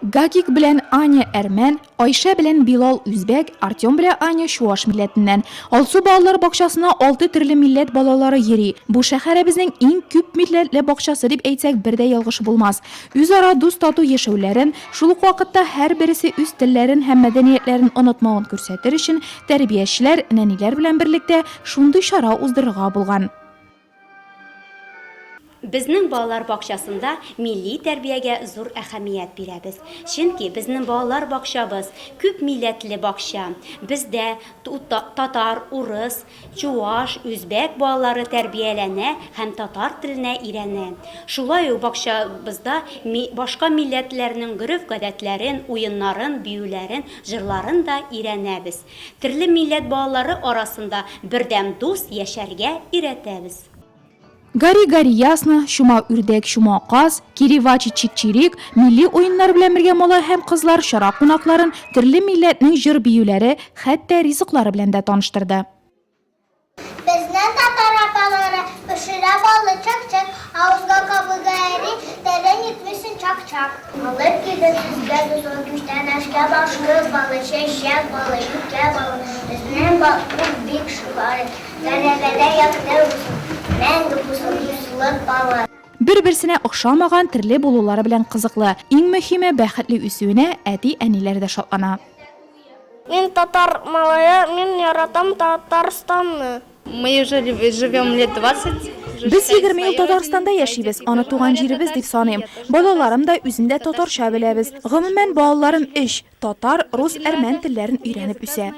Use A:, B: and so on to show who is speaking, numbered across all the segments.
A: Gagik bilen Anya Ermen, Ayşe bilen Bilal Üzbek, Artyom bilen Anya Şuvaş milletinden. Alsu balalar bakşasına 6 türlü millet balaları yeri. Bu şehrimizin en küp milletli bakşası dip eytsek birde yalgışı bulmaz. Üzara dost tatu yaşavlerin, şuluk vakitte her birisi üst dillerin hem medeniyetlerin unutmağını görsetir için terbiyeçiler, neniler bilen birlikte şundu şara uzdırığa bulgan.
B: Bizning bolalar bog'chasida milliy tarbiyaga zo'r ahamiyat beramiz. Chunki bizning bolalar bog'chamiz ko'p millatli bog'cha. Bizda tatar, urus, chuvash, o'zbek bolalari tarbiyalana ham tatar tilini o'rganadi. Shulay bog'chamizda boshqa millatlarning urf-odatlarini, o'yinlarini, biyularini, jırlarini da o'rganamiz. Turli millat bolalari orasida birdam do'st yasharga o'rgatamiz.
A: Gari yasna, şuma ürdek, şuma qaz, kirivachi çikçirik, milli oyunlar bilen birge mola hem kızlar şarap qonaqlarin türlü milletning jır biyuleri, hatta rizıqları bilen de tanıştırdı.
C: Bizden tatar apaları ışıra balı çak, havuzga kabıga eri, deren gitmişsin çak. Alıp gidin sizler de son güçten aşka başkız balı, şeşek balı, yükke balı, bizden bakın büyük şuları, derebede yaktı olsun, men gıpısın yüzlük balı.
A: Bir-birsine oxşamagan türlü buluları bilen kızıqlı, en mühimi bəxtli üsüne əti əniləri de şatlana.
D: Мен татар малая, мен яратам Татарстанны.
E: Мы уже живем лет 20.
A: Biz 20 yıl Tatarstanda yaşayız. Ana tuğan jirimiz dip sanayım. Balalarım da üzünde Tatarşa bilemiz. Gümümen balalarım iş, Tatar, Rus, Ermen tillerin öğrenip üse.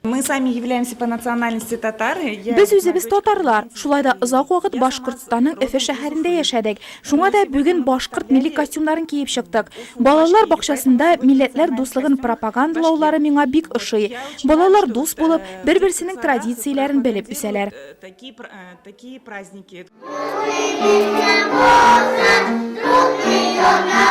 F: Мы сами являемся по национальности татары.
A: Biz üzübüz Tatarlar. Şulayda ızaq vaqt Başkırtistanın Öfe şəhərində yaşadık. Şuna da bugün Başkırt milli kostyumlarını giyip çıktık. Balalar bakşasında milletler dostluğun propagandalovları mına bik ışığı. Balalar dost bulup bir-birsinin tradisiyelerini bilip üseler.
F: Такие праздники.
C: Друг миллион на